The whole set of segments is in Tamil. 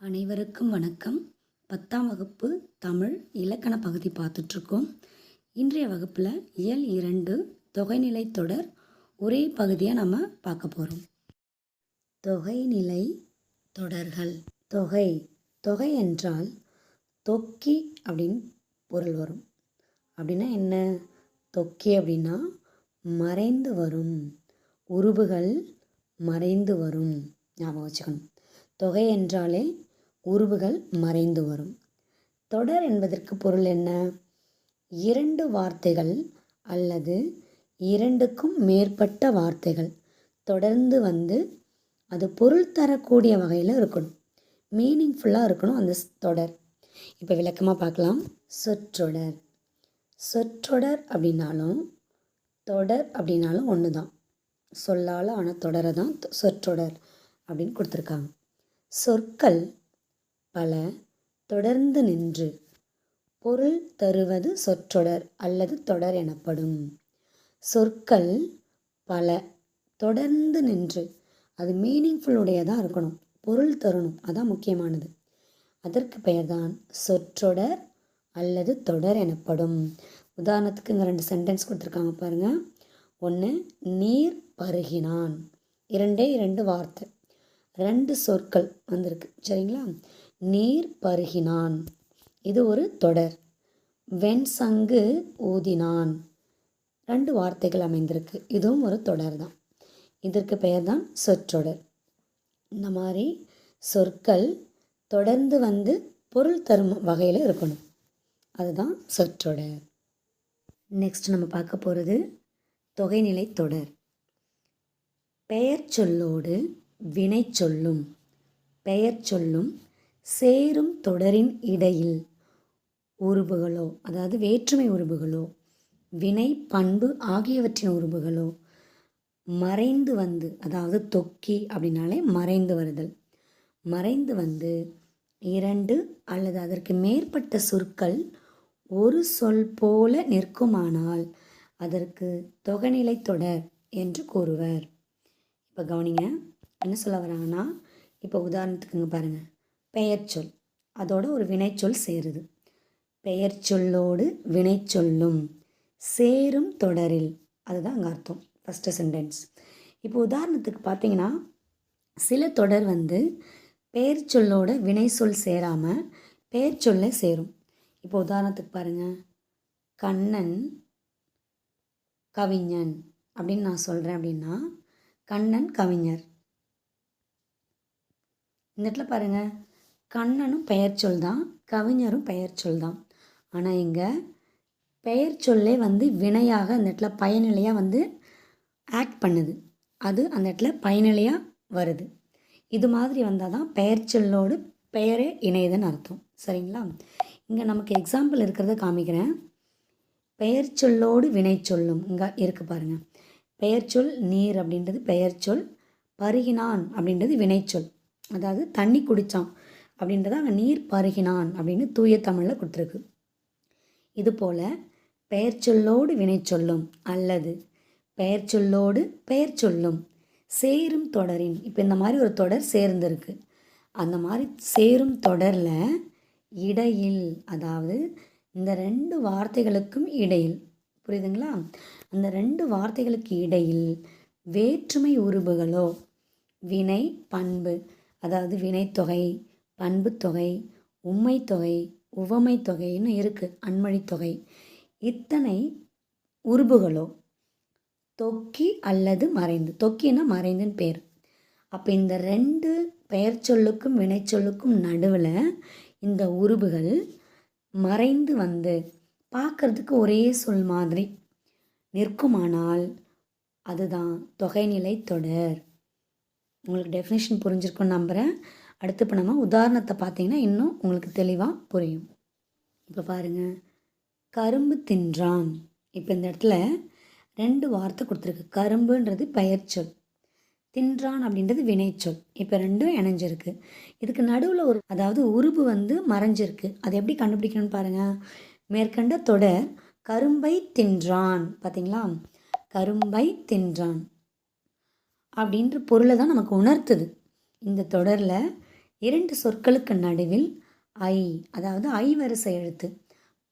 அனைவருக்கும் வணக்கம். 10ஆம் வகுப்பு தமிழ் இலக்கண பகுதி பார்த்துட்ருக்கோம். இன்றைய வகுப்பில் இயல் 2 தொகைநிலை தொடர் ஒரே பகுதியாக நம்ம பார்க்க போகிறோம். தொகைநிலை தொடர்கள். தொகை தொகை என்றால் தொக்கி அப்படின்னு பொருள் வரும். அப்படின்னா என்ன? தொக்கி அப்படின்னா மறைந்து வரும், உருபுகள் மறைந்து வரும். ஞாபகம் வச்சுக்கணும். தொகை என்றாலே உருபுகள் மறைந்து வரும். தொடர் என்பதற்கு பொருள் என்ன? இரண்டு வார்த்தைகள் அல்லது இரண்டுக்கும் மேற்பட்ட வார்த்தைகள் தொடர்ந்து வந்து அது பொருள் தரக்கூடிய வகையில் இருக்கணும், மீனிங்ஃபுல்லாக இருக்கணும் அந்த தொடர். இப்போ விளக்கமாக பார்க்கலாம். சொற்றொடர். சொற்றொடர் அப்படின்னாலும் தொடர் அப்படின்னாலும் ஒன்று தான். சொல்லால் ஆன தொடரை தான் சொற்றொடர் அப்படின்னு கொடுத்துருக்காங்க. சொற்கள் பல தொடர்ந்து நின்று பொருள் தருவது சொற்றொடர் அல்லது தொடர் எனப்படும். சொற்கள் பல தொடர்ந்து நின்று அது மீனிங்ஃபுல்லுடையதாக இருக்கணும், பொருள் தரணும், அதான் முக்கியமானது. அதற்கு பெயர்தான் சொற்றொடர் அல்லது தொடர் எனப்படும். உதாரணத்துக்கு இங்கே 2 சென்டென்ஸ் கொடுத்துருக்காங்க பாருங்கள். ஒன்று, நீர் பருகினான். 2 வார்த்தை, 2 சொற்கள் வந்திருக்கு. சரிங்களா? நீர் பருகினான், இது ஒரு தொடர். வெண்சங்கு ஊதினான், 2 வார்த்தைகள் அமைந்திருக்கு, இதுவும் ஒரு தொடர் தான். இதற்கு பெயர் தான் சொற்றொடர். இந்த மாதிரி சொற்கள் தொடர்ந்து வந்து பொருள் தரும் வகையில் இருக்கணும், அதுதான் சொற்றொடர். நெக்ஸ்ட் நம்ம பார்க்க போகிறது தொகைநிலை தொடர். பெயர் சொல்லோடு வினை சொல்லும், பெயர் சொல்லும் சேரும் தொடரின் இடையில் உருபுகளோ, அதாவது வேற்றுமை உருபுகளோ வினை பண்பு ஆகியவற்றின் உருபுகளோ மறைந்து வந்து, அதாவது தொக்கி அப்படின்னாலே மறைந்து வருதல், மறைந்து வந்து 2 அல்லது அதற்கு மேற்பட்ட சொற்கள் ஒரு சொல் போல நிற்குமானால் அதற்கு தொகைநிலை தொடர் என்று கூறுவர். இப்போ கவனிங்க, என்ன சொல்ல வராங்கன்னா, இப்போ உதாரணத்துக்குங்க பாருங்கள். பெயர் சொல் அதோட ஒரு வினைச்சொல் சேருது. பெயர் சொல்லோடு வினை சொல்லும் சேரும் தொடரில், அதுதான் அங்கே அர்த்தம். First sentence. இப்போ உதாரணத்துக்கு பார்த்தீங்கன்னா, சில தொடர் வந்து பெயர் சொல்லோட வினை சொல் சேராமல் பெயர் சொல்ல சேரும். இப்போ உதாரணத்துக்கு பாருங்கள். கண்ணன் கவிஞன் அப்படின்னு நான் சொல்கிறேன் அப்படின்னா, கண்ணன் கவிஞர். இந்த இடத்துல பாருங்கள், கண்ணனும் பெயர் சொல் தான், கவிஞரும் பெயர் சொல் தான். ஆனால் இங்கே பெயர் சொல்லே வந்து வினையாக அந்த இடத்துல பயனிலையாக வந்து ஆக்ட் பண்ணுது, அது அந்த இடத்துல பயனிலையாக வருது. இது மாதிரி வந்தால் தான் பெயர் சொல்லோடு பெயரே இணையதுன்னு அர்த்தம். சரிங்களா? இங்கே நமக்கு எக்ஸாம்பிள் இருக்கிறத காமிக்கிறேன். பெயர் சொல்லோடு வினை சொல்லும் இங்கே இருக்குது பாருங்கள். பெயர் சொல் நீர் அப்படின்றது பெயர் சொல், பருகினான் அப்படின்றது வினைச்சொல், அதாவது தண்ணி குடித்தான் அப்படின்றத அங்கே நீர் பருகினான் அப்படின்னு தூய தமிழில் கொடுத்துருக்கு. இதுபோல் பெயர் சொல்லோடு வினை சொல்லும் அல்லது பெயர் சொல்லோடு பெயர் சொல்லும் சேரும் தொடரின், இப்போ இந்த மாதிரி ஒரு தொடர் சேர்ந்துருக்கு, அந்த மாதிரி சேரும் தொடரில் இடையில், அதாவது இந்த 2 வார்த்தைகளுக்கும் இடையில், புரியுதுங்களா? அந்த 2 வார்த்தைகளுக்கு இடையில் வேற்றுமை உருபுகளோ வினை பண்பு, அதாவது வினைத்தொகை, பண்பு தொகை, உம்மை தொகை, உவமை தொகைன்னு இருக்குது, அன்மொழி தொகை, இத்தனை உருபுகளோ தொக்கி அல்லது மறைந்து, தொக்கின்னா மறைந்துன்னு பேர். அப்போ இந்த 2 பெயர் சொல்லுக்கும் வினை சொல்லுக்கும் நடுவில் இந்த உருபுகள் மறைந்து வந்து பார்க்குறதுக்கு ஒரே சொல் மாதிரி நிற்குமானால் அதுதான் தொகைநிலை தொடர். உங்களுக்கு டெஃபினேஷன் புரிஞ்சிருக்குன்னு நம்புகிறேன். அடுத்து இப்போ நம்ம உதாரணத்தை பார்த்தீங்கன்னா இன்னும் உங்களுக்கு தெளிவாக புரியும். இப்போ பாருங்கள், கரும்பு தின்றான். இப்போ இந்த இடத்துல 2 வார்த்தை கொடுத்துருக்கு. கரும்புன்றது பெயர் சொல், தின்றான் அப்படின்றது வினைச்சொல். இப்போ 2ம் இணைஞ்சிருக்கு. இதுக்கு நடுவில் ஒரு, அதாவது உருபு வந்து மறைஞ்சிருக்கு. அதை எப்படி கண்டுபிடிக்கணும்னு பாருங்கள். மேற்கண்ட தொடர் கரும்பை தின்றான், பார்த்தீங்களா? கரும்பை தின்றான் அப்படின்ற பொருளை தான் நமக்கு உணர்த்துது. இந்த தொடரில் 2 சொற்களுக்கு நடுவில் ஐ, அதாவது ஐ வரிசை எழுத்து.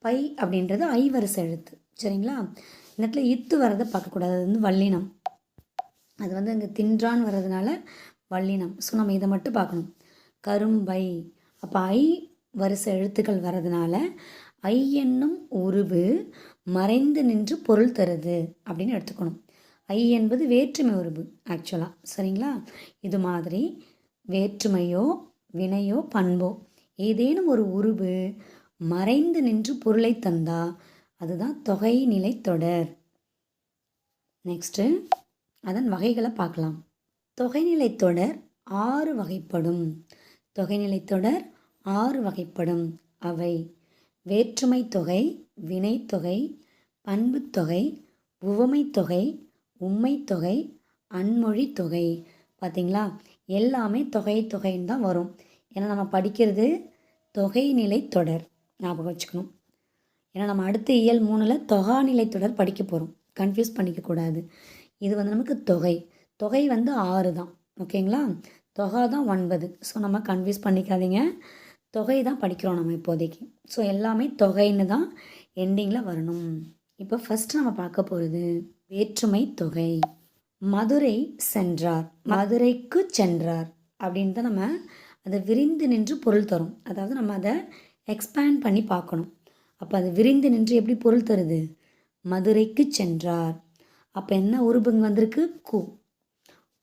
பை அப்படின்றது ஐ வரிசை எழுத்து. சரிங்களா? இந்த இடத்துல இத்து வரதை பார்க்கக்கூடாது. அது வந்து வல்லினம். அது வந்து இங்கே தின்றான் வர்றதுனால வல்லினம். ஸோ நம்ம இதை மட்டும் பார்க்கணும். கரும்பை, அப்போ ஐ வரிசை எழுத்துக்கள் வர்றதுனால ஐ என்னும் உருவு மறைந்து நின்று பொருள் தருது அப்படின்னு எடுத்துக்கணும். ஐ என்பது வேற்றுமை உருவு ஆக்சுவலாக. சரிங்களா? இது மாதிரி வேற்றுமையோ வினையோ பண்போ ஏதேனும் ஒரு உருவு மறைந்து நின்று பொருளை தந்தா அதுதான் தொகைநிலை தொடர். நெக்ஸ்ட்டு அதன் வகைகளை பார்க்கலாம். தொகைநிலை தொடர் 6 வகைப்படும். தொகைநிலை தொடர் 6 வகைப்படும். அவை வேற்றுமை தொகை, வினைத்தொகை, பண்புத்தொகை, உவமைத்தொகை, உம்மைத்தொகை, அன்மொழி தொகை. பார்த்திங்களா? எல்லாமே தொகை தொகைன்னு தான் வரும். ஏன்னா நம்ம படிக்கிறது தொகைநிலை தொடர், ஞாபகம் வச்சுக்கணும். ஏன்னா நம்ம அடுத்த இயல் 3ல் தொகாநிலை தொடர் படிக்க போகிறோம். கன்ஃபியூஸ் பண்ணிக்கக்கூடாது. இது வந்து நமக்கு தொகை. தொகை வந்து 6 தான். ஓகேங்களா? தொகை தான் 9. ஸோ நம்ம கன்ஃபியூஸ் பண்ணிக்காதீங்க. தொகை தான் படிக்கிறோம் நம்ம இப்போதைக்கு. ஸோ எல்லாமே தொகைன்னு தான் எண்டிங்கில் வரணும். இப்போ ஃபஸ்ட்டு நம்ம பார்க்க போகிறது வேற்றுமை தொகை. மதுரை சென்றார், மதுரைக்கு சென்றார் அப்படின்னு தான் நம்ம அதை விரிந்து நின்று பொருள் தரும். அதாவது நம்ம அதை எக்ஸ்பேண்ட் பண்ணி பார்க்கணும். அப்போ அது விரிந்து நின்று எப்படி பொருள் தருது? மதுரைக்கு சென்றார். அப்போ என்ன உருபுங்க வந்திருக்கு? கு.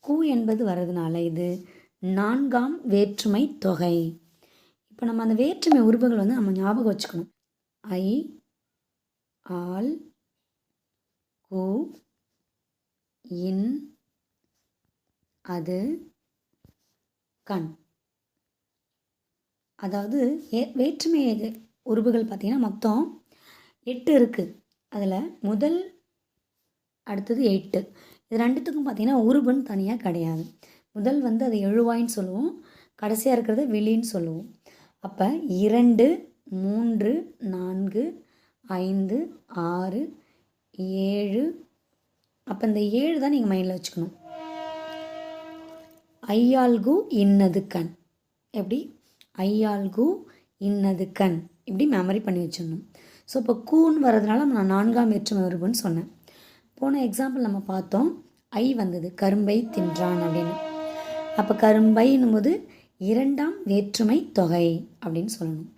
கு என்பது வர்றதுனால இது 4ஆம் வேற்றுமை தொகை. இப்போ நம்ம அந்த வேற்றுமை உருபுகள் வந்து நம்ம ஞாபகம் வச்சுக்கணும். ஐ, ஆல், கு, இன், அது, கண். அதாவது வேற்றுமை உருபுகள் பார்த்திங்கன்னா மொத்தம் 8 இருக்குது. அதில் முதல் அடுத்தது 8. இது ரெண்டுத்துக்கும் பார்த்திங்கன்னா உருபுன்னு தனியாக கிடையாது. முதல் வந்து அதை எழுவாயின்னு சொல்லுவோம், கடைசியாக இருக்கிறத விழின்னு சொல்லுவோம். அப்போ 2, 3, 4, 5, 6, 7. அப்போ இந்த 7 தான் நீங்கள் மைண்டில் வச்சுக்கணும். ஐயால்கு இன்னது கண். எப்படி? ஐயால்கு இன்னது கண் இப்படி மெமரி பண்ணி வச்சிடணும். ஸோ இப்போ கூன்னு வர்றதுனால நான் 4ஆம் வேற்றுமை உருபுன்னு சொன்னேன். போன எக்ஸாம்பிள் நம்ம பார்த்தோம், ஐ வந்தது, கரும்பை தின்றான் அப்படின்னு. அப்போ கரும்பைன்னும் போது 2ஆம் வேற்றுமை தொகை அப்படின்னு சொல்லணும்.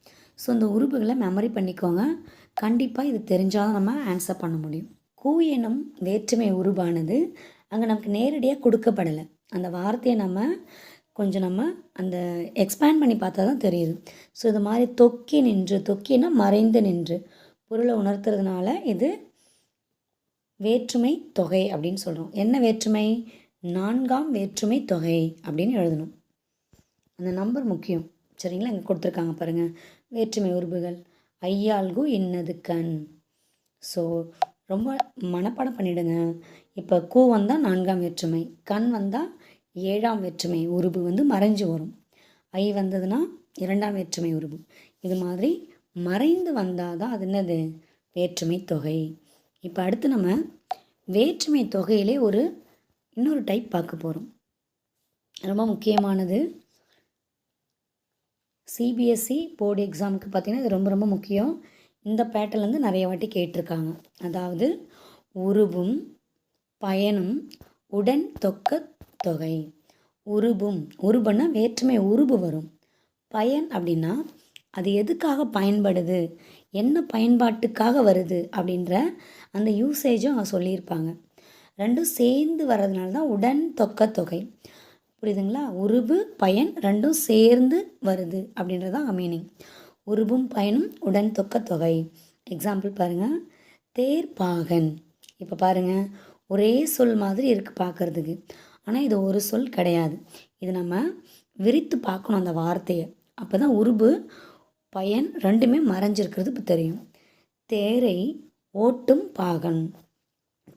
ஸோ இந்த உருபுகளை மெமரி பண்ணிக்கோங்க. கண்டிப்பாக இது தெரிஞ்சால் தான் நம்ம ஆன்சர் பண்ண முடியும். கூ எனும் வேற்றுமை உருவானது அங்கே நமக்கு நேரடியாக கொடுக்கப்படலை. அந்த வார்த்தையை நம்ம அந்த எக்ஸ்பேண்ட் பண்ணி பார்த்தா தான் தெரியுது. ஸோ இது மாதிரி தொக்கி நின்று, தொக்கினா மறைந்து நின்று பொருளை உணர்த்துறதுனால இது வேற்றுமை தொகை அப்படின்னு சொல்கிறோம். என்ன வேற்றுமை? 4ஆம் வேற்றுமை தொகை அப்படின்னு எழுதணும். அந்த நம்பர் முக்கியம். சரிங்களா? இங்கே கொடுத்துருக்காங்க பாருங்கள், வேற்றுமை உருபுகள். ஐயால்கு இன்னது கண். ஸோ ரொம்ப மனப்பாடம் பண்ணிவிடுங்க. இப்போ கூ வந்தால் 4ஆம் வேற்றுமை, கண் வந்தால் 7ஆம் வேற்றுமை உருபு வந்து மறைஞ்சு வரும். ஐ வந்ததுன்னா 2ஆம் வேற்றுமை உருபு. இது மாதிரி மறைந்து வந்தால் தான் அது என்னது? வேற்றுமை தொகை. இப்போ அடுத்து நம்ம வேற்றுமை தொகையிலே இன்னொரு டைப் பார்க்க போகிறோம். ரொம்ப முக்கியமானது. சிபிஎஸ்சி போர்டு எக்ஸாமுக்கு பார்த்திங்கன்னா இது ரொம்ப ரொம்ப முக்கியம். இந்த பேட்டர்லேருந்து நிறைய வாட்டி கேட்டிருக்காங்க. அதாவது உருவும் பயனும் உடன் தொக்க தொகை. உருபுன்னா வேற்றுமை உருபு வரும். பயன் அப்படின்னா அது எதுக்காக பயன்படுது, என்ன பயன்பாட்டுக்காக வருது அப்படின்ற அந்த யூசேஜும் அவங்க சொல்லியிருப்பாங்க. ரெண்டும் சேர்ந்து வர்றதுனால தான் உடன் தொக்க தொகை. புரியுதுங்களா? உருபு பயன் ரெண்டும் சேர்ந்து வருது அப்படின்றதான் மீனிங். உருபும் பயனும் உடன் தொக்க தொகை. எக்ஸாம்பிள் பாருங்கள், தேர்ப்பாகன். இப்போ பாருங்கள், ஒரே சொல் மாதிரி இருக்குது பார்க்குறதுக்கு, ஆனால் இது ஒரு சொல் கிடையாது. இது நம்ம விரித்து பார்க்கணும் அந்த வார்த்தையை. அப்போ தான் உருபு பயன் ரெண்டுமே மறைஞ்சிருக்கிறது இப்போ தெரியும். தேரை ஓட்டும் பாகன்.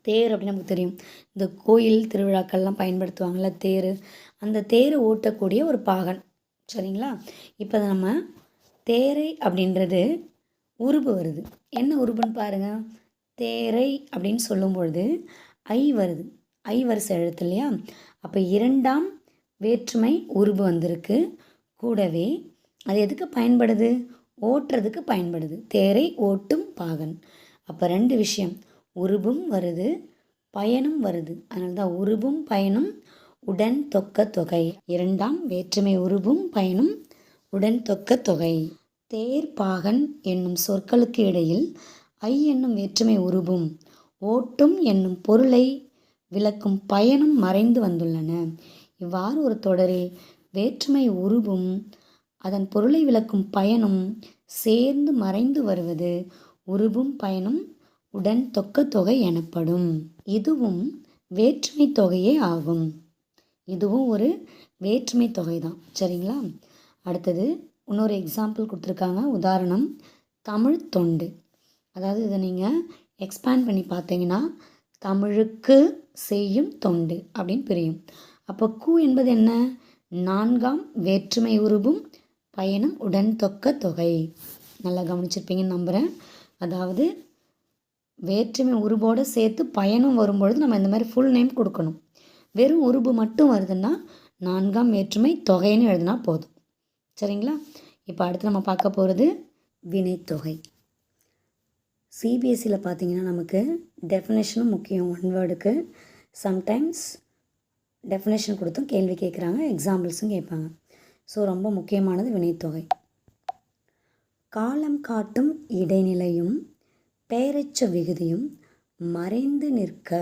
தேர் அப்படின்னு நமக்கு தெரியும், இந்த கோயில் திருவிழாக்கள்லாம் பயன்படுத்துவாங்கள்ல தேர். அந்த தேரை ஓட்டக்கூடிய ஒரு பாகன். சரிங்களா? இப்போ நம்ம தேரை அப்படின்றது உருபு வருது. என்ன உருபுன்னு பாருங்கள். தேரை அப்படின்னு சொல்லும் பொழுது ஐ வருது, ஐ வரிசை எழுத்து இல்லையா? அப்போ 2ஆம் வேற்றுமை உருபு வந்திருக்கு. கூடவே அது எதுக்கு பயன்படுது? ஓட்டுறதுக்கு பயன்படுது. தேரை ஓட்டும் பாகன். அப்போ 2 விஷயம், உருபும் வருது, பயனும் வருது. அதனால தான் உருபும் பயனும் உடன் தொக்க தொகை. 2ஆம் வேற்றுமை உருபும் பயனும் உடன் தொக்க தொகை. தேர் பாகன் என்னும் சொற்களுக்கு இடையில் ஐ என்னும் வேற்றுமை உருபும் ஓட்டும் என்னும் பொருளை விளக்கும் பயனும் மறைந்து வந்துள்ளன. இவ்வாறு ஒரு தொடரில் வேற்றுமை உருபும் அதன் பொருளை விளக்கும் பயனும் சேர்ந்து மறைந்து வருவது உருபும் பயனும் உடன் தொக்க தொகை எனப்படும். இதுவும் வேற்றுமை தொகையே ஆகும். இதுவும் ஒரு வேற்றுமை தொகை தான். சரிங்களா? அடுத்தது இன்னொரு எக்ஸாம்பிள் கொடுத்துருக்காங்க. உதாரணம், தமிழ் தொண்டு. அதாவது இதை நீங்கள் எக்ஸ்பேண்ட் பண்ணி பார்த்தீங்கன்னா தமிழுக்கு செய்யும் தொண்டு அப்படின்னு பிரியும். அப்போ கு என்பது என்ன? 4ஆம் வேற்றுமை உருபும் பயனும் உடன் தொக்க தொகை. நல்லா கவனிச்சிருப்பீங்கன்னு நம்புகிறேன். அதாவது வேற்றுமை உருபோடு சேர்த்து பயனும் வரும்பொழுது நம்ம இந்த மாதிரி ஃபுல் நேம் கொடுக்கணும். வெறும் உருபு மட்டும் வருதுன்னா 4ஆம் வேற்றுமை தொகைன்னு எழுதினா போதும். சரிங்களா? இப்போ அடுத்து நம்ம பார்க்க போகிறது வினைத்தொகை. சிபிஎஸ்சியில் பார்த்தீங்கன்னா நமக்கு டெஃபினேஷனும் முக்கியம். ஒன் வேர்டுக்கு சம்டைம்ஸ் டெஃபினேஷன் கொடுத்தும் கேள்வி கேட்குறாங்க, எக்ஸாம்பிள்ஸும் கேட்பாங்க. ஸோ ரொம்ப முக்கியமானது வினைத்தொகை. காலம் காட்டும் இடைநிலையும் பெயரெச்ச விகுதியும் மறைந்து நிற்க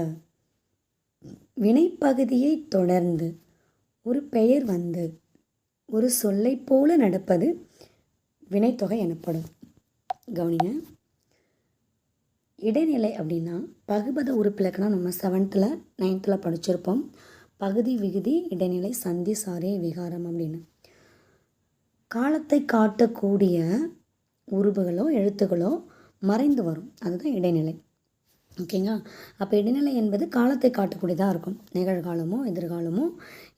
வினைப்பகுதியை தொடர்ந்து ஒரு பெயர் வந்து ஒரு சொல்லை போல நடப்பது வினைத்தொகை எனப்படும். கவனிங்க, இடைநிலை அப்படின்னா பகுபத உறுப்பிலக்கணம் நம்ம 7th 9th படிச்சிருப்போம். பகுதி விகுதி இடைநிலை சந்தி சாரே விகாரம் அப்படின்னு. காலத்தை காட்டக்கூடிய உருபுகளோ எழுத்துக்களோ மறைந்து வரும், அதுதான் இடைநிலை. ஓகேங்களா? அப்போ இடைநிலை என்பது காலத்தை காட்டக்கூடியதாக இருக்கும். நிகழ்காலமோ எதிர்காலமோ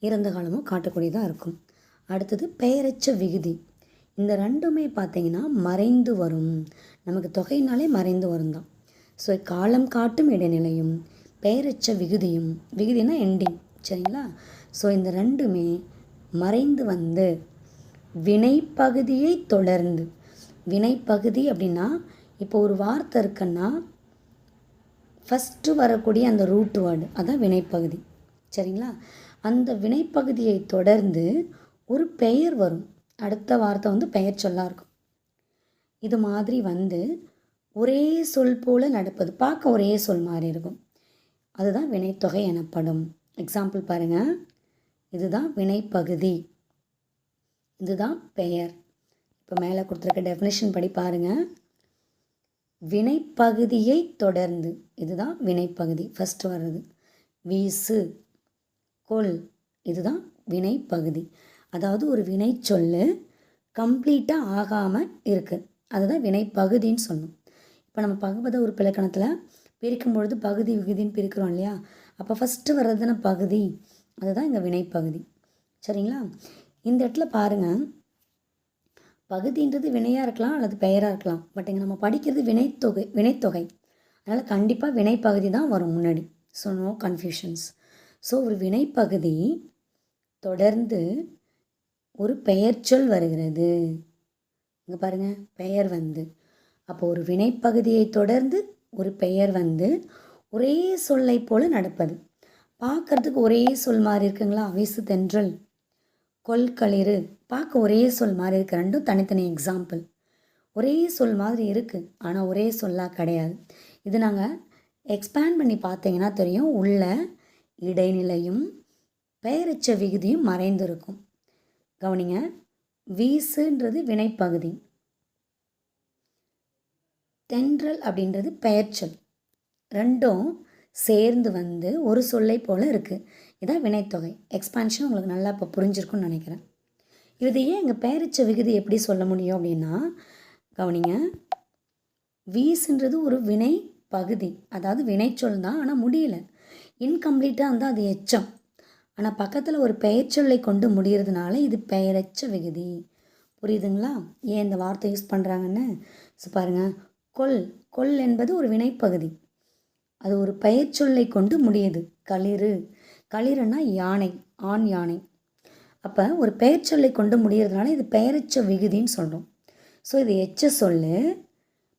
இறந்த காலமோ காட்டக்கூடியதாக இருக்கும். அடுத்தது பெயரெச்ச விகுதி. இந்த ரெண்டுமே பார்த்திங்கன்னா மறைந்து வரும். நமக்கு தொகையினாலே மறைந்து வரும் தான். ஸோ காலம் காட்டும் இடைநிலையும் பெயரெச்ச விகுதியும், விகுதினா எண்டிங். சரிங்களா? ஸோ இந்த ரெண்டுமே மறைந்து வந்து வினைப்பகுதியை தொடர்ந்து. வினைப்பகுதி அப்படின்னா இப்போ ஒரு வார்த்தை இருக்குன்னா ஃபஸ்ட்டு வரக்கூடிய அந்த ரூட் வேர்டு அதான் வினைப்பகுதி. சரிங்களா? அந்த வினைப்பகுதியை தொடர்ந்து ஒரு பெயர் வரும். அடுத்த வார்த்தை வந்து பெயர் சொல்லாக இருக்கும். இது மாதிரி வந்து ஒரே சொல் போல் நடப்பது, பார்க்க ஒரே சொல் மாதிரி இருக்கும், அதுதான் வினைத்தொகை எனப்படும். எக்ஸாம்பிள் பாருங்கள். இதுதான் வினைப்பகுதி, இதுதான் பெயர். இப்போ மேலே கொடுத்துருக்க டெஃபினேஷன் படி பாருங்கள். வினைப்பகுதியை தொடர்ந்து, இதுதான் வினைப்பகுதி ஃபஸ்ட்டு வர்றது. வீசு, கொல், இதுதான் வினைப்பகுதி. அதாவது ஒரு வினை சொல்லு கம்ப்ளீட்டாக ஆகாமல் இருக்குது, அதுதான் வினைப்பகுதின்னு சொல்லணும். இப்போ நம்ம பகுபத உறுப்பிலக்கணத்தில் பிரிக்கும் பொழுது பகுதி விகுதின்னு பிரிக்கிறோம் இல்லையா? அப்போ ஃபஸ்ட்டு வர்றதுன்னா பகுதி, அதுதான் இங்கே வினைப்பகுதி. சரிங்களா? இந்த இடத்துல பாருங்கள், பகுதின்றது வினையாக இருக்கலாம் அல்லது பெயராக இருக்கலாம். பட் இங்கே நம்ம படிக்கிறது வினைத்தொகை. அதனால் கண்டிப்பாக வினைப்பகுதி தான் வரும் முன்னாடி. So no confusions. ஸோ ஒரு வினைப்பகுதி தொடர்ந்து ஒரு பெயர்ச்சொல் வருகிறது. இங்கே பாருங்கள், பெயர் வந்து. அப்போ ஒரு வினைப்பகுதியை தொடர்ந்து ஒரு பெயர் வந்து ஒரே சொல்லை போல் நடப்பது. பார்க்குறதுக்கு ஒரே சொல் மாதிரி இருக்குங்களா? வீசு தென்றல், கொல்களிறு, பார்க்க ஒரே சொல் மாதிரி இருக்குது. ரெண்டும் தனித்தனி எக்ஸாம்பிள். ஒரே சொல் மாதிரி இருக்குது, ஆனால் ஒரே சொல்லாக கிடையாது. இது நாங்கள் எக்ஸ்பேண்ட் பண்ணி பார்த்தீங்கன்னா தெரியும். உள்ள இடைநிலையும் பெயரெச்ச விகுதியும் மறைந்திருக்கும். கவனிங்க, வீசுன்றது வினைப்பகுதி, தென்றல் அப்படின்றது பெயர்ச்சொல். ரெண்டும் சேர்ந்து வந்து ஒரு சொல்லை போல் இருக்குது. இதான் வினைத்தொகை. எக்ஸ்பான்ஷன் உங்களுக்கு நல்லா இப்போ புரிஞ்சிருக்குன்னு நினைக்கிறேன். இது ஏன் எங்கள் பெயரெச்ச விகுதி எப்படி சொல்ல முடியும் அப்படின்னா, கவனிங்க, வீசுன்றது ஒரு வினை பகுதி, அதாவது வினைச்சொல் தான், ஆனால் முடியல, இன்கம்ப்ளீட்டாக இருந்தால் அது எச்சம். ஆனால் பக்கத்தில் ஒரு பெயர்ச்சொல்லை கொண்டு முடிகிறதுனால இது பெயரெச்ச விகுதி. புரியுதுங்களா ஏன் இந்த வார்த்தை யூஸ் பண்ணுறாங்கன்னு? ஸோ பாருங்கள், கொல் என்பது ஒரு வினைப்பகுதி, அது ஒரு பெயர்ச்சொல்லை கொண்டு முடியுது. களிறு, களிறுனா யானை, ஆண் யானை. அப்போ ஒரு பெயர்ச்சொல்லை கொண்டு முடிகிறதுனால இது பெயரெச்ச விகுதின்னு சொல்கிறோம். ஸோ இது எச்ச சொல்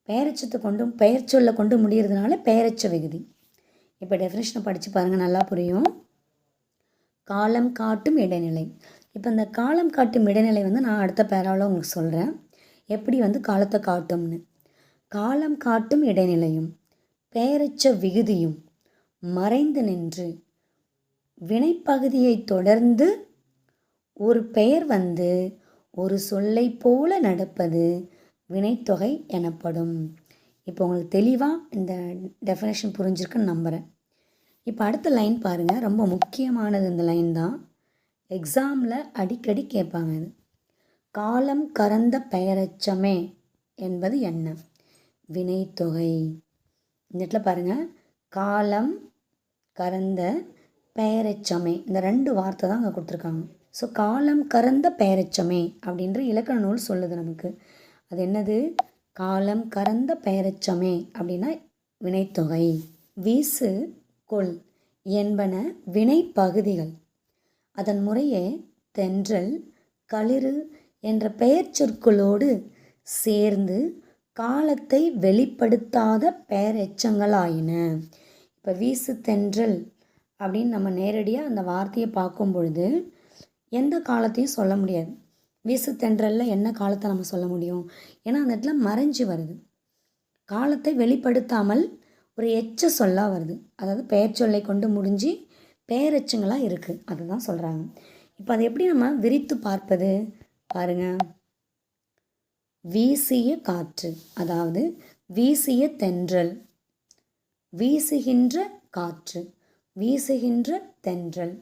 பெயரெச்சத்தை கொண்டு பெயர்ச்சொல்லை கொண்டு முடிகிறதுனால பெயரெச்ச விகுதி. இப்போ டெஃபினேஷனை படித்து பாருங்கள், நல்லா புரியும். காலம் காட்டும் இடைநிலை. இப்போ இந்த காலம் காட்டும் இடைநிலை வந்து நான் அடுத்த பேராவில் உங்களுக்கு சொல்கிறேன் எப்படி வந்து காலத்தை காட்டும்னு. காலம் காட்டும் இடைநிலையும் பெயரெச்ச விகுதியும் மறைந்து நின்று வினைப்பகுதியை தொடர்ந்து ஒரு பெயர் வந்து ஒரு சொல்லை போல நடப்பது வினைத்தொகை எனப்படும். இப்போ உங்களுக்கு தெளிவாக இந்த டெஃபினேஷன் புரிஞ்சிருக்குன்னு நம்புகிறேன். இப்போ அடுத்த லைன் பாருங்கள், ரொம்ப முக்கியமானது இந்த லைன் தான். எக்ஸாமில் அடிக்கடி கேட்பாங்க. இது காலம் கறந்த பெயரெச்சமே என்பது என்ன? வினைத்தொகை. இந்த இடத்துல பாருங்கள், காலம் கறந்த பெயரெச்சமே, இந்த 2 வார்த்தை தான் அங்கே கொடுத்துருக்காங்க. ஸோ காலம் கறந்த பெயரெச்சமே அப்படின்ற இலக்கண நூல் சொல்லுது நமக்கு. அது என்னது? காலம் கறந்த பெயரெச்சமே அப்படின்னா வினைத்தொகை. வீசு கொள் என்பன வினைப்பகுதிகள். அதன் முறையே தென்றல், களிறு என்ற பெயர் சொற்களோடு சேர்ந்து காலத்தை வெளிப்படுத்தாத பெயரெச்சங்களாயின. இப்போ வீசு தென்றல் அப்படின்னு நம்ம நேரடியாக அந்த வார்த்தையை பார்க்கும் பொழுது எந்த காலத்தையும் சொல்ல முடியாது. வீசு தென்றலில் என்ன காலத்தை நம்ம சொல்ல முடியும்? ஏன்னா அந்த இடத்துல மறைஞ்சு வருது, காலத்தை வெளிப்படுத்தாமல் ஒரு எச்ச சொல்லாக வருது. அதாவது பெயர் சொல்லை கொண்டு முடிஞ்சு பெயரெச்சங்களாக இருக்குது, அதுதான் சொல்கிறாங்க. இப்போ அதை எப்படி நம்ம விரித்து பார்ப்பது பாருங்கள். வீசிய காற்று, அதாவது வீசிய தென்றல், வீசுகின்ற காற்று, வீசுகின்ற தென்றல்,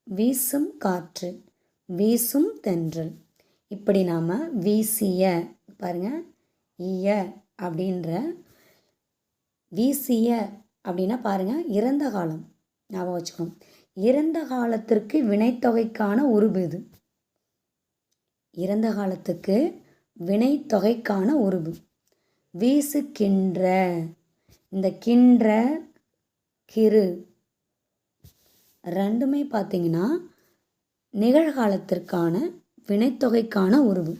வீசும் காற்று, வீசும் தென்றல். இப்படி நாம் வீசிய பாருங்கள், இய அப்படின்ற வீசிய அப்படின்னா பாருங்கள் இறந்த காலம் ஞாபகம் வச்சுக்கணும். இறந்த காலத்திற்கு வினைத்தொகைக்கான உருபு இது. இறந்த காலத்துக்கு வினைத்தொகைக்கான உருபு. வீசுகின்ற, இந்த கின்ற கிரு ரெண்டுமே பார்த்திங்கன்னா நிகழ்காலத்திற்கான வினைத்தொகைக்கான உருபு.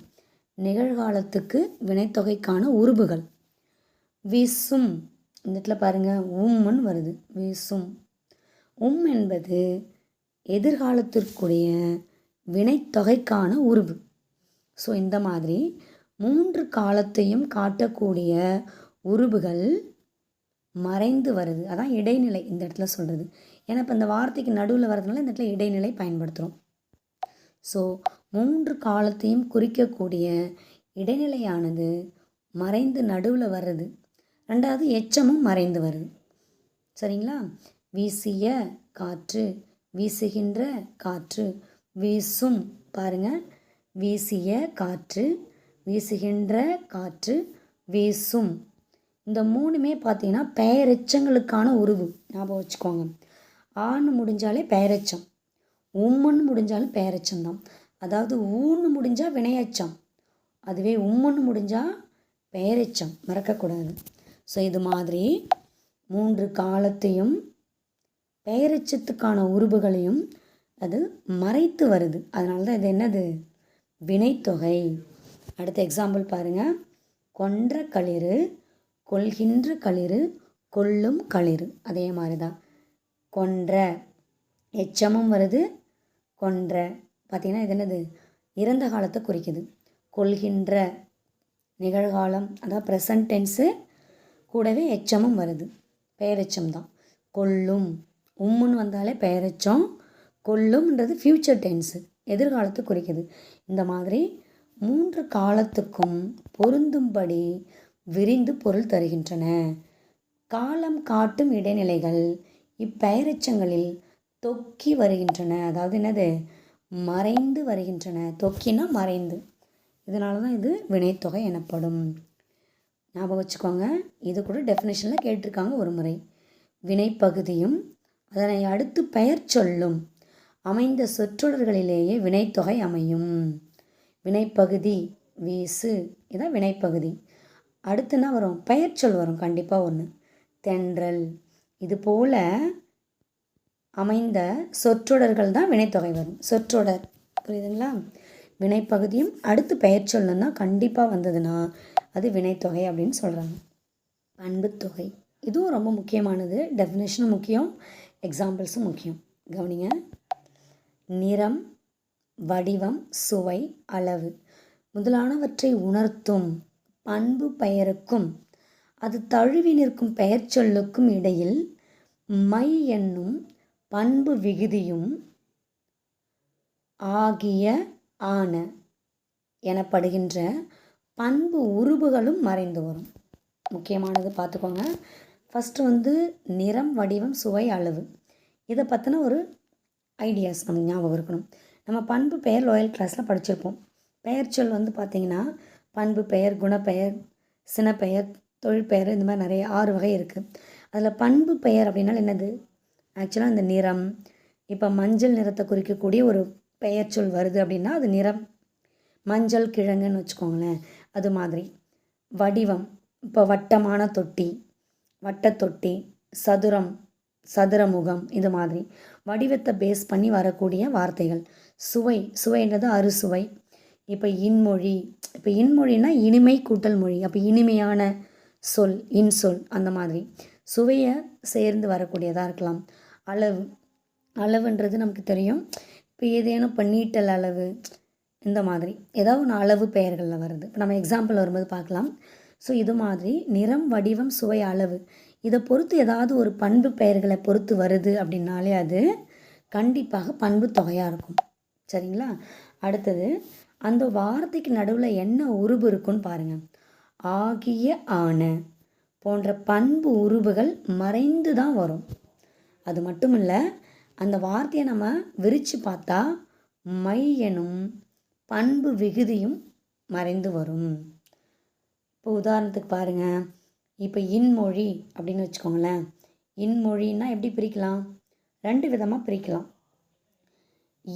நிகழ்காலத்துக்கு வினைத்தொகைக்கான உருபுகள். வீசும், இந்த இடத்துல பாருங்கள் உம்முன்னு வருது. வீசும். என்பது எதிர்காலத்திற்குரிய வினைத்தொகைக்கான உருபு. ஸோ இந்த மாதிரி 3 காலத்தையும் காட்டக்கூடிய உருபுகள் மறைந்து வருது. அதான் இடைநிலை இந்த இடத்துல சொல்கிறது. ஏன்னா இப்போ இந்த வார்த்தைக்கு நடுவில் வரதுனால இந்த இடத்துல இடைநிலை பயன்படுத்துகிறோம். ஸோ 3 காலத்தையும் குறிக்கக்கூடிய இடைநிலையானது மறைந்து நடுவில் வர்றது. 2வது எச்சமும் மறைந்து வருது. சரிங்களா? வீசிய காற்று, வீசுகின்ற காற்று, வீசும் பாருங்கள், வீசிய காற்று, வீசுகின்ற காற்று, வீசும். இந்த 3மே பார்த்தீங்கன்னா பெயரெச்சங்களுக்கான உருவு. ஞாபகம் வச்சுக்கோங்க. ஆன்னு முடிஞ்சாலே பெயரெச்சம், உம்முன்னு முடிஞ்சாலும் பெயரெச்சம் தான். அதாவது ஊன்னு முடிஞ்சால் வினையச்சம், அதுவே உம்முன்னு முடிஞ்சால் பெயரெச்சம், மறக்கக்கூடாது. ஸோ இது மாதிரி 3 காலத்தையும் பெயரெச்சத்துக்கான உருபுகளையும் அது மறைத்து வருது. அதனால தான் இது என்னது? வினைத்தொகை. அடுத்த எக்ஸாம்பிள் பாருங்கள். கொன்ற களிறு, கொள்கின்ற களிறு, கொல்லும் களிறு. அதே மாதிரி தான் கொன்ற எச்சமும் வருது, கொன்ற பார்த்திங்கன்னா இது என்னது? இறந்த காலத்தை குறிக்குது. கொள்கின்ற நிகழ்காலம், அதாவது ப்ரெசன்ட் டென்ஸு, கூடவே எச்சமும் வருது, பெயரெச்சம் தான். கொல்லும் உம்முன்னு வந்தாலே பெயரெச்சம், கொல்லும்ன்றது ஃப்யூச்சர் டென்ஸு, எதிர்காலத்தை குறிக்குது. இந்த மாதிரி 3 காலத்துக்கும் பொருந்தும்படி விரிந்து பொருள் தருகின்றன. காலம் காட்டும் இடைநிலைகள் இப்பெயரெச்சங்களில் தொக்கி வருகின்றன. அதாவது என்னது? மறைந்து வருகின்றன. தொக்கினா மறைந்து. இதனால தான் இது வினைத்தொகை எனப்படும். ஞாபகம் வச்சுக்கோங்க. இது கூட டெஃபினேஷனில் கேட்டிருக்காங்க ஒரு முறை. வினைப்பகுதியும் அதனை அடுத்து பெயர் சொல்லும் அமைந்த சொற்றொடர்களிலேயே வினைத்தொகை அமையும். வினைப்பகுதி வீசு, இதான் வினைப்பகுதி. அடுத்துன்னா வரும் பெயர் சொல் வரும் கண்டிப்பாக ஒன்று, தென்றல். இது போல் அமைந்த சொற்றொடர்கள் தான் வினைத்தொகை வரும். சொற்றொடர் புரியுதுங்களா? வினைப்பகுதியும் அடுத்து பெயர் சொல்லணும்னா கண்டிப்பாக வந்ததுன்னா அது வினைத்தொகை அப்படின்னு சொல்கிறாங்க. பண்புத்தொகை இதுவும் ரொம்ப முக்கியமானது. டெஃபினேஷனும் முக்கியம், எக்ஸாம்பிள்ஸும் முக்கியம். கவனிங்க. நிறம், வடிவம், சுவை, அளவு முதலானவற்றை உணர்த்தும் பண்பு பெயருக்கும் அது தழுவி நிற்கும் பெயர் சொல்லுக்கும் இடையில் மை என்னும் பண்பு விகுதியும் ஆகிய ஆன எனப்படுகின்ற பண்பு உருபுகளும் மறைந்து வரும். முக்கியமானது பார்த்துக்கோங்க. ஃபஸ்ட்டு நிறம், வடிவம், சுவை, அளவு இதை பற்றின ஒரு ஐடியாஸ் நமக்கு ஞாபகம் இருக்கணும். நம்ம பண்பு பெயர் லோயல் கிளாஸில் படிச்சிருப்போம். பெயர் சொல் பார்த்திங்கன்னா பண்பு பெயர், குணப்பெயர், சினப்பெயர், தொழிற்பெயர், இந்த மாதிரி நிறைய 6 வகை இருக்குது. அதில் பண்பு பெயர் அப்படின்னாலும் என்னது? ஆக்சுவலாக இந்த நிறம், இப்போ மஞ்சள் நிறத்தை குறிக்கக்கூடிய ஒரு பெயர் சொல் வருது அப்படின்னா அது நிறம். மஞ்சள் கிழங்குன்னு வச்சுக்கோங்களேன், அது மாதிரி. வடிவம், இப்போ வட்டமான தொட்டி, வட்டத்தொட்டி, சதுரம், சதுரமுகம், இது மாதிரி வடிவத்தை பேஸ் பண்ணி வரக்கூடிய வார்த்தைகள். சுவை, சுவைன்றது அறுசுவை. இப்போ இன்மொழி, இப்போ இன்மொழின்னா இனிமை கூட்டல் மொழி, அப்போ இனிமையான சொல், இன்சொல், அந்த மாதிரி சுவையை சேர்ந்து வரக்கூடியதாக இருக்கலாம். அளவு, அளவுன்றது நமக்கு தெரியும். இப்போ ஏதேனும் இப்போ நீட்டல் அளவு, இந்த மாதிரி ஏதாவது ஒன்று அளவு பெயர்களில் வருது. இப்போ நம்ம எக்ஸாம்பிள் வரும்போது பார்க்கலாம். ஸோ இது மாதிரி நிறம், வடிவம், சுவை, அளவு இதை பொறுத்து ஏதாவது ஒரு பண்பு பெயர்களை பொறுத்து வருது அப்படின்னாலே அது கண்டிப்பாக பண்பு தொகையாக இருக்கும். சரிங்களா? அடுத்தது அந்த வார்த்தைக்கு நடுவில் என்ன உருபு இருக்குன்னு பாருங்கள். ஆகிய, ஆன போன்ற பண்பு உருபுகள் மறைந்து தான் வரும். அது மட்டும் இல்லை, அந்த வார்த்தையை நம்ம விரித்து பார்த்தா மை எனும் பண்பு விகுதியும் மறைந்து வரும். இப்போ உதாரணத்துக்கு பாருங்கள். இப்போ இன்மொழி அப்படின்னு வச்சுக்கோங்களேன். இன்மொழின்னா எப்படி பிரிக்கலாம்? 2 விதமாக பிரிக்கலாம்.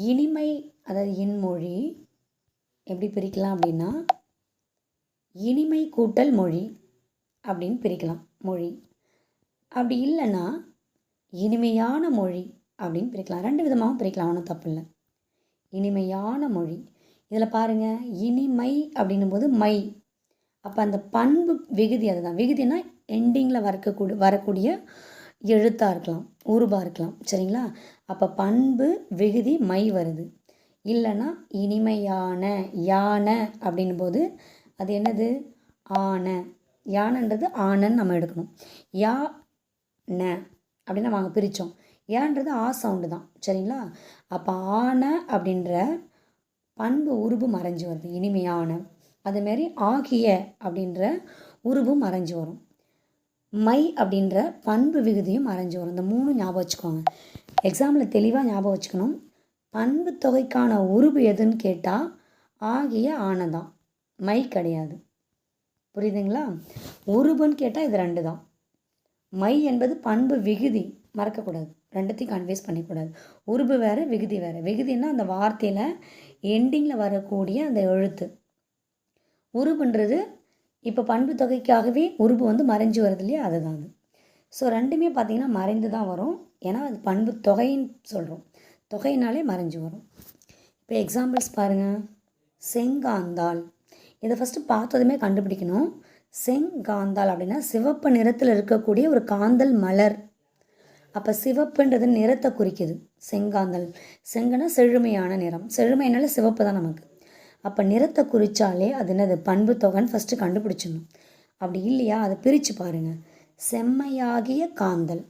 இனிமை, அதாவது இன்மொழி எப்படி பிரிக்கலாம் அப்படின்னா இனிமை கூட்டல் மொழி அப்படின்னு பிரிக்கலாம். மொழி அப்படி இல்லைன்னா இனிமையான மொழி அப்படின்னு பிரிக்கலாம். 2 விதமாகவும் பிரிக்கலாம், ஒன்றும் தப்பு இல்லை. இனிமையான மொழி, இதில் பாருங்கள், இனிமை அப்படின்னும் போது மை, அப்போ அந்த பண்பு விகுதி அதுதான். விகுதினா எண்டிங்கில் வரக்கூடிய எழுத்தாக இருக்கலாம், உருபாக இருக்கலாம். சரிங்களா? அப்போ பண்பு விகுதி மை வருது. இல்லைன்னா இனிமையான, யானை அப்படின்னும் போது அது என்னது? ஆன. யானைன்றது ஆனன்னு நம்ம எடுக்கணும். யா ந அப்படின்னு நம்ம அங்கே பிரித்தோம். ஏன்றது ஆ சவுண்டு தான். சரிங்களா? அப்போ ஆன அப்படின்ற பண்பு உருபு மறைஞ்சு வருது, இனிமையான. அதுமாரி ஆகிய அப்படின்ற உருபும் மறைஞ்சு வரும். மை அப்படின்ற பண்பு விகுதியும் மறைஞ்சு வரும். இந்த 3 ஞாபகம் வச்சுக்கோங்க. எக்ஸாம்பிள் தெளிவாக ஞாபகம் வச்சுக்கணும். பண்பு தொகைக்கான உருபு எதுன்னு கேட்டால் ஆகிய, ஆனதான், மை கிடையாது. புரியுதுங்களா? உருபுன்னு கேட்டால் இது 2 தான். மை என்பது பண்பு விகுதி, மறக்கக்கூடாது. 2த்தையும் கன்ஃபியூஸ் பண்ணிக்கூடாது. உருபு வேறு, விகுதி வேறு. விகுதின்னா அந்த வார்த்தையில் எண்டிங்கில் வரக்கூடிய அந்த எழுத்து. உருபுன்றது இப்போ பண்பு தொகைக்காகவே உருபு மறைஞ்சு வருது இல்லையா, அதுதான் அது. ஸோ 2மே பார்த்திங்கன்னா மறைந்து தான் வரும். ஏன்னா அது பண்பு தொகைன்னு சொல்கிறோம். தொகையினாலே மறைஞ்சு வரும். இப்போ எக்ஸாம்பிள்ஸ் பாருங்கள். செங்காந்தாள், இதை ஃபஸ்ட்டு பார்த்ததுமே கண்டுபிடிக்கணும். செங்காந்தாள் அப்படின்னா சிவப்பு நிறத்தில் இருக்கக்கூடிய ஒரு காந்தல் மலர். அப்போ சிவப்புன்றது நிறத்தை குறிக்குது. செங்காந்தல், செங்கனா செழுமையான நிறம், செழுமைனால சிவப்பு தான் நமக்கு. அப்போ நிறத்தை குறித்தாலே அது என்னது? பண்பு தொகைன்னு ஃபஸ்ட்டு கண்டுபிடிச்சிடணும். அப்படி இல்லையா அதை பிரித்து பாருங்கள். செம்மையாகிய காந்தல்,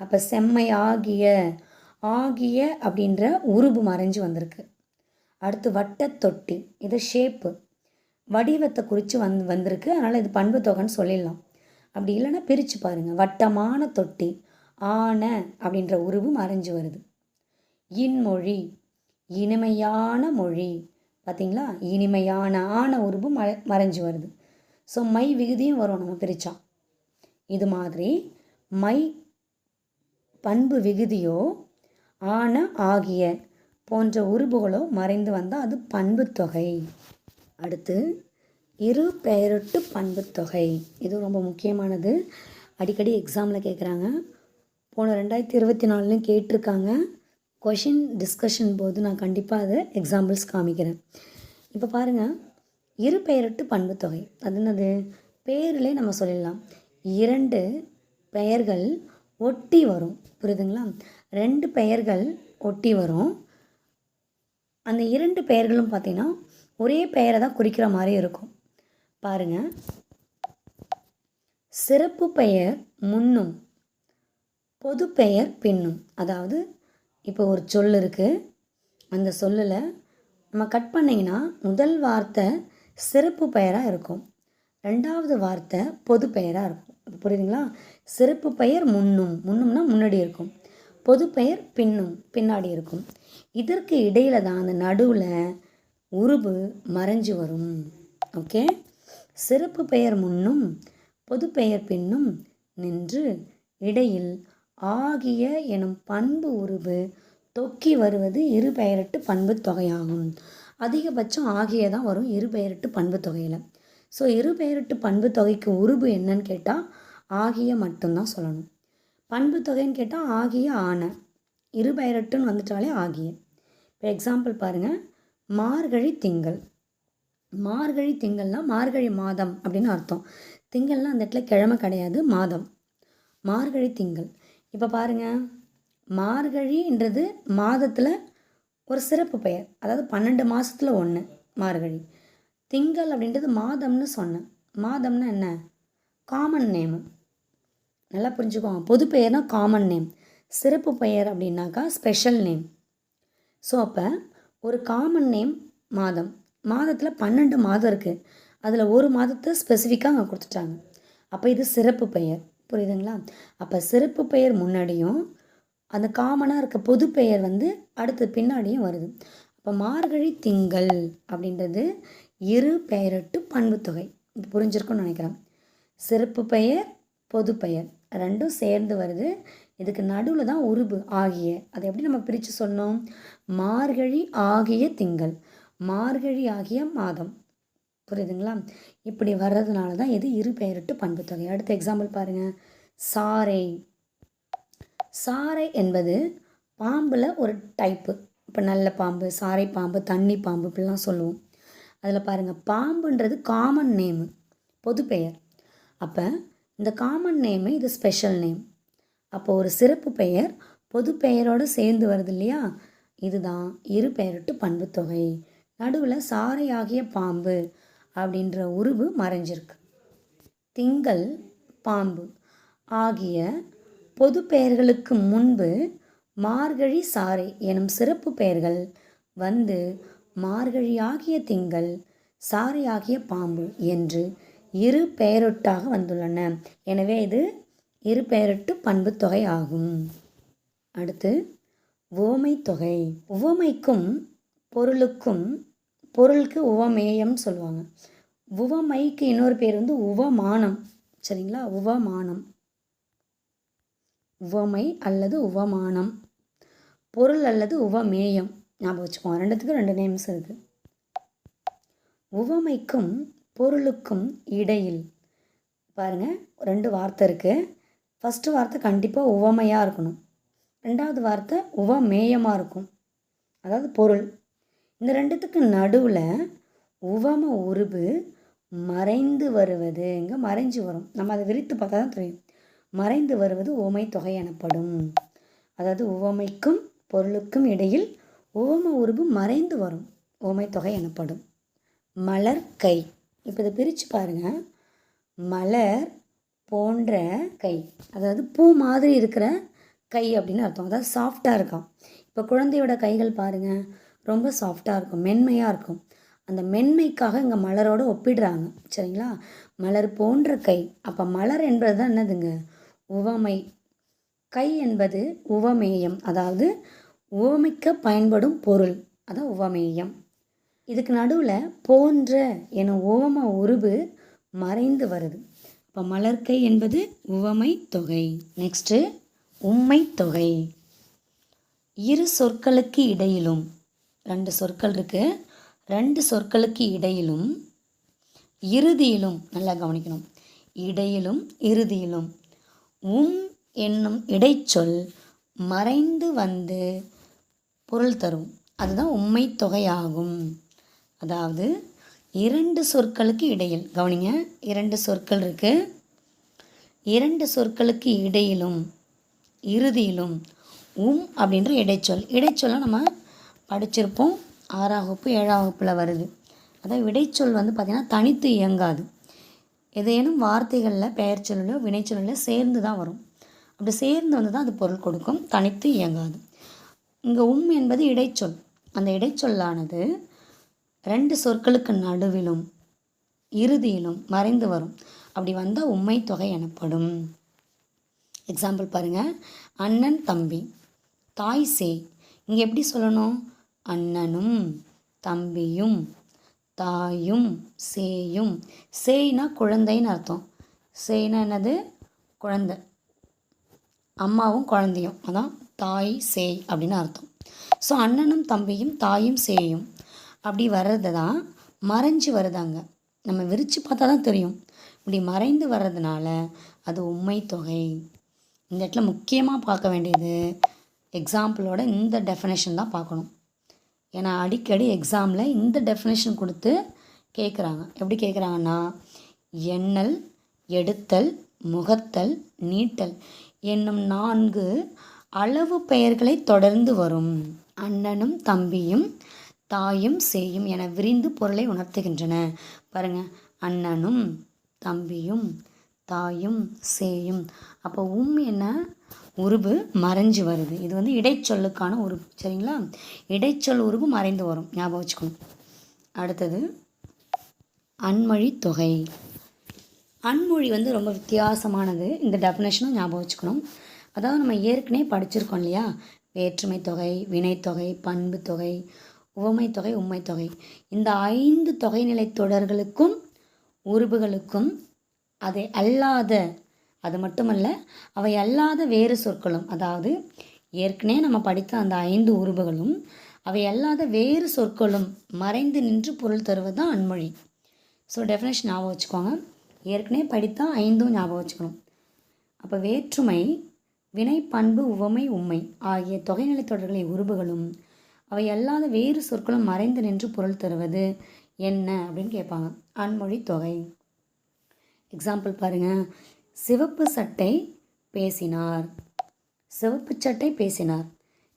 அப்போ செம்மையாகிய, ஆகிய அப்படின்ற உருபு மறைஞ்சு வந்திருக்கு. அடுத்து வட்டத்தொட்டி, இது ஷேப்பு, வடிவத்தை குறித்து வந்திருக்கு. அதனால் இது பண்பு தொகைன்னு சொல்லிடலாம். அப்படி இல்லைன்னா பிரித்து பாருங்கள். வட்டமான தொட்டி, ஆன அப்படின்ற உருவு மறைஞ்சு வருது. இன்மொழி, இனிமையான மொழி, பார்த்திங்களா? இனிமையான, ஆன உருவு மறைஞ்சு வருது. ஸோ மை விகுதியும் வரும் நம்ம பிரித்தா. இது மாதிரி மை பண்பு விகுதியோ ஆன, ஆகிய போன்ற உருபுகளோ மறைந்து வந்தால் அது பண்பு தொகை. அடுத்து இரு பெயரொட்டு பண்பு தொகை, இது ரொம்ப முக்கியமானது. அடிக்கடி எக்ஸாமில் கேட்குறாங்க. போன 2024லையும் கேட்டிருக்காங்க. கொஷின் டிஸ்கஷன் போது நான் கண்டிப்பாக அதை எக்ஸாம்பிள்ஸ் காமிக்கிறேன். இப்போ பாருங்கள், இரு பெயரட்டு பண்புத்தொகை அது என்னது? பேரிலே நம்ம சொல்லிடலாம். 2 பெயர்கள் ஒட்டி வரும். புரியுதுங்களா? 2 பெயர்கள் ஒட்டி வரும். அந்த 2 பெயர்களும் பார்த்திங்கன்னா ஒரே பெயரை தான் குறிக்கிற மாதிரி இருக்கும். பாருங்கள், சிறப்பு பெயர் முன்னும் பொது பெயர் பின்னும். அதாவது இப்போ ஒரு சொல் இருக்குது, அந்த சொல்லில் நம்ம கட் பண்ணிங்கன்னா முதல் வார்த்தை சிறப்பு பெயராக இருக்கும், 2வது வார்த்தை பொது பெயராக இருக்கும். புரியுதுங்களா? சிறப்பு பெயர் முன்னும்னா முன்னாடி இருக்கும், பொது பெயர் பின்னாடி இருக்கும். இதற்கு இடையில தான் அந்த நடுவில் உருபு மறைஞ்சு வரும். ஓகே, சிறப்பு பெயர் முன்னும் பொது பெயர் பின்னும் நின்று இடையில் ஆகிய எனும் பண்பு உருபு தொக்கி வருவது இரு பெயரட்டு பண்பு தொகையாகும். அதிகபட்சம் ஆகிய தான் வரும் இரு பெயரட்டு பண்பு தொகையில். ஸோ இரு பெயரட்டு பண்பு தொகைக்கு உருபு என்னன்னு கேட்டால் ஆகிய மட்டும்தான் சொல்லணும். பண்பு தொகைன்னு கேட்டால் ஆகிய ஆன, இரு பெயரட்டுன்னு வந்துட்டாலே ஆகிய. இப்போ எக்ஸாம்பிள் பாருங்கள், மார்கழி திங்கள். மார்கழி திங்கள்னால் மார்கழி மாதம் அப்படின்னு அர்த்தம். திங்கள்னால் அந்த இடத்துல கிழமை கிடையாது, மாதம். மார்கழி திங்கள். இப்போ பாருங்கள், மார்கழின்றது மாதத்தில் ஒரு சிறப்பு பெயர், அதாவது 12 மாதத்தில் 1 மார்கழி. திங்கள் அப்படின்றது மாதம்னு சொன்னேன். மாதம்னா என்ன? Common name. நல்லா புரிஞ்சுக்கோங்க. பொது பெயர்னா காமன் நேம், சிறப்பு பெயர் அப்படின்னாக்கா ஸ்பெஷல் நேம். ஸோ அப்போ ஒரு காமன் நேம் மாதம், மாதத்தில் 12 மாதம் இருக்குது, அதில் ஒரு மாதத்தை ஸ்பெசிஃபிக்காக அங்கே கொடுத்துட்டாங்க. அப்போ இது சிறப்பு பெயர். புரியுதுங்களா? அப்போ சிறப்பு பெயர் முன்னாடியும் அந்த காமனாக இருக்க பொது பெயர் அடுத்து பின்னாடியும் வருது. அப்போ மார்கழி திங்கள் அப்படின்றது இரு பெயரட்டு பண்புத்தொகை. இது புரிஞ்சிருக்குன்னு நினைக்கிறேன். சிறப்பு பெயர் பொது பெயர் ரெண்டும் சேர்ந்து வருது. இதுக்கு நடுவில் தான் உருபு ஆகிய. அதை எப்படி நம்ம பிரித்து சொன்னோம்? மார்கழி ஆகிய திங்கள், மார்கழி ஆகிய மாதம். புரியுதுங்களா? இப்படி வர்றதுனால தான் இது இரு பெயரட்டு பண்புத்தொகை. அடுத்த எக்ஸாம்பிள் பாருங்கள், சாறை. சாறை என்பது பாம்பில் ஒரு டைப்பு. இப்போ நல்ல பாம்பு, சாறை பாம்பு, தண்ணி பாம்பு இப்படிலாம் சொல்லுவோம். அதில் பாருங்கள், பாம்புன்றது காமன் நேமு, பொது பெயர். அப்போ இந்த காமன் நேமு இது ஸ்பெஷல் நேம். அப்போ ஒரு சிறப்பு பெயர் பொது பெயரோடு சேர்ந்து வருது இல்லையா? இதுதான் இரு பெயரட்டு பண்புத்தொகை. நடுவில் சாறை ஆகிய பாம்பு அப்படின்ற உருவு மறைஞ்சிருக்கு. திங்கள், பாம்பு ஆகிய பொது பெயர்களுக்கு முன்பு மார்கழி சாறை எனும் சிறப்பு பெயர்கள் மார்கழி ஆகிய திங்கள், சாறை ஆகிய பாம்பு என்று இரு பெயரொட்டாக வந்துள்ளன. எனவே இது இரு பெயரட்டு பண்பு தொகை ஆகும். அடுத்து உவமை தொகை. உவமைக்கும் பொருளுக்கும், பொருளுக்கு உவமேயம் சொல்லுவாங்க. உவமைக்கு இன்னொரு பேர் உவமானம். சரிங்களா? உவமானம், உவமை அல்லது உவமானம், பொருள் அல்லது உவமேயம். ஞாபகம் வச்சுக்கோங்க, ரெண்டுத்துக்கும் 2 நேம்ஸ் இருக்குது. உவமைக்கும் பொருளுக்கும் இடையில் பாருங்கள் 2 வார்த்தை இருக்குது. ஃபஸ்ட்டு வார்த்தை கண்டிப்பாக உவமையாக இருக்கணும், 2வது வார்த்தை உவமேயமாக இருக்கும், அதாவது பொருள். இந்த ரெண்டுத்துக்கு நடுவில் உவம உருபு மறைந்து வருவது, இங்கே மறைஞ்சு வரும். நம்ம அதை விரித்து பார்த்தா தான் தெரியும். மறைந்து வருவது உவமை தொகை எனப்படும். அதாவது உவமைக்கும் பொருளுக்கும் இடையில் உவம உருபு மறைந்து வரும், உவமை தொகை எனப்படும். மலர் கை. இப்போ இதை பிரித்து பாருங்கள். மலர் போன்ற கை, அதாவது பூ மாதிரி இருக்கிற கை அப்படின்னு அர்த்தம். அதாவது சாஃப்டாக இருக்கான். இப்போ குழந்தையோட கைகள் பாருங்கள், ரொம்ப சாஃப்டாக இருக்கும், மென்மையாக இருக்கும். அந்த மென்மைக்காக இங்கே மலரோடு ஒப்பிடுறாங்க. சரிங்களா? மலர் போன்ற கை. அப்போ மலர் என்பது தான் என்னதுங்க? உவமை. கை என்பது உவமேயம், அதாவது உவமைக்க பயன்படும் பொருள், அதான் உவமேயம். இதுக்கு நடுவில் போன்ற என உவம உருபு மறைந்து வருது. இப்போ மலர்கை என்பது உவமை தொகை. நெக்ஸ்ட்டு உம்மை தொகை. இரு சொற்களுக்கு இடையிலும், 2 சொற்கள் இருக்குது, 2 சொற்களுக்கு இடையிலும் இறுதியிலும், நல்லா கவனிக்கணும், இடையிலும் இறுதியிலும் என்னும் இடைச்சொல் மறைந்து பொருள் தரும். அதுதான் உம்மை தொகையாகும். அதாவது 2 சொற்களுக்கு இடையில், கவனிங்க, 2 சொற்கள் இருக்குது. 2 சொற்களுக்கு இடையிலும் இறுதியிலும் அப்படின்ற இடைச்சொல். இடைச்சொல்லை நம்ம படிச்சிருப்போம். 6ஆம் வகுப்பு 7ஆம் வகுப்பில் வருது. அதாவது இடைச்சொல் வந்து பார்த்திங்கன்னா தனித்து இயங்காது. ஏதேனும் வார்த்தைகளில் பெயர்ச்சொல்லிலோ வினைச்சொல்லிலோ சேர்ந்து தான் வரும். அப்படி சேர்ந்து வந்து தான் அது பொருள் கொடுக்கும், தனித்து இயங்காது. இங்கே என்பது இடைச்சொல். அந்த இடைச்சொல்லானது 2 சொற்களுக்கு நடுவிலும் இறுதியிலும் மறைந்து வரும். அப்படி வந்தால் உம்மை தொகை எனப்படும். எக்ஸாம்பிள் பாருங்கள். அண்ணன் தம்பி, தாய் சேய். இங்கே எப்படி சொல்லணும்? அண்ணனும் தம்பியும் தாயும் சேயும். சேய்னா குழந்தைன்னு அர்த்தம். சேய்னா என்னது? குழந்தை. அம்மாவும் குழந்தையும், அதான் தாய் சேய் அப்படின்னு அர்த்தம். ஸோ அண்ணனும் தம்பியும் தாயும் சேயும் அப்படி வர்றது தான் மறைஞ்சு வருதாங்க. நம்ம விரித்து பார்த்தா தான் தெரியும். இப்படி மறைந்து வர்றதுனால அது உம்மை தொகை. இந்த இடத்துல முக்கியமாக பார்க்க வேண்டியது எக்ஸாம்பிளோட இந்த டெஃபினேஷன் தான் பார்க்கணும். ஏன்னா அடிக்கடி எக்ஸாமில் இந்த டெஃபினேஷன் கொடுத்து கேட்குறாங்க. எப்படி கேட்குறாங்கன்னா, எண்ணல், எடுத்தல், முகத்தல், நீட்டல் என்னும் 4 அளவு பெயர்களை தொடர்ந்து வரும். அண்ணனும் தம்பியும் தாயும் சேயும் என விரிந்து பொருளை உணர்த்துகின்றன. பாருங்கள், அண்ணனும் தம்பியும் தாயும் சேயும். அப்போ என்ன? உருபு மறைஞ்சு வருது. இது வந்து இடைச்சொல்லுக்கான உருபு. சரிங்களா? இடைச்சொல் உருபு மறைந்து வரும், ஞாபகம் வச்சுக்கணும். அடுத்தது அன்மொழி தொகை. அன்மொழி வந்து ரொம்ப வித்தியாசமானது. இந்த டெஃபினேஷனும் ஞாபகம் வச்சுக்கணும். அதாவது நம்ம ஏற்கனவே படிச்சிருக்கோம் இல்லையா? வேற்றுமை தொகை, வினைத்தொகை, பண்பு தொகை, உவமை தொகை, உம்மை தொகை. இந்த 5 தொகைநிலை தொடர்களுக்கும் உருபுகளுக்கும் அதை அல்லாத, அது மட்டுமல்ல, அவை அல்லாத வேறு சொற்களும், அதாவது ஏற்கனவே நம்ம படித்த அந்த 5 உருபுகளும் அவை அல்லாத வேறு சொற்களும் மறைந்து நின்று பொருள் தருவது தான் அன்மொழி. ஸோ டெஃபினேஷன் ஞாபகம் வச்சுக்கோங்க. ஏற்கனவே படித்தா 5ம் ஞாபகம் வச்சுக்கணும். அப்போ வேற்றுமை, வினை, பண்பு, உவமை, உம்மை ஆகிய தொகைநிலை தொடர்களின் உருபுகளும் அவை அல்லாத வேறு சொற்களும் மறைந்து நின்று பொருள் தருவது என்ன அப்படின்னு கேட்பாங்க. அன்மொழி தொகை. எக்ஸாம்பிள் பாருங்கள். சிவப்பு சட்டை பேசினார். சிவப்பு சட்டை பேசினார்.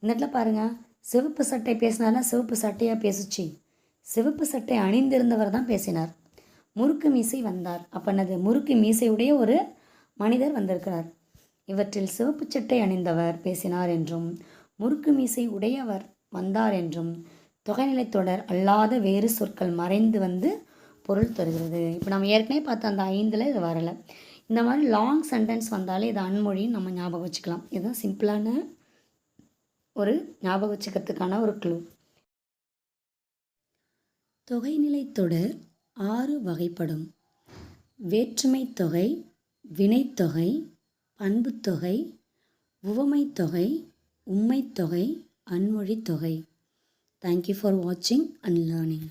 இந்த இடத்துல பாருங்கள், சிவப்பு சட்டை பேசினார்னா சிவப்பு சட்டையாக பேசுச்சு? சிவப்பு சட்டை அணிந்திருந்தவர் தான் பேசினார். முறுக்கு மீசை வந்தார். அப்போ என்னது? முறுக்கு மீசையுடைய ஒரு மனிதர் வந்திருக்கிறார். இவற்றில் சிவப்பு சட்டை அணிந்தவர் பேசினார் என்றும் முறுக்கு மீசை உடையவர் வந்தார் என்றும் தொகைநிலை தொடர் அல்லாத வேறு சொற்கள் மறைந்து வந்து பொருள் தருகிறது. இப்போ நம்ம ஏற்கனவே பார்த்த அந்த 5ல் இது வரலை. இந்த மாதிரி லாங் சென்டென்ஸ் வந்தாலே இது அன்மொழின்னு நம்ம ஞாபகம் வச்சுக்கலாம். இதுதான் சிம்பிளான ஒரு ஞாபகம் வச்சுக்கிறதுக்கான ஒரு க்ளூ. தொகைநிலை தொடர் 6 வகைப்படும். வேற்றுமை தொகை, வினைத்தொகை, பண்புத்தொகை, உவமை தொகை, உம்மை தொகை, அன்மொழி தொகை. Thank you for watching and learning.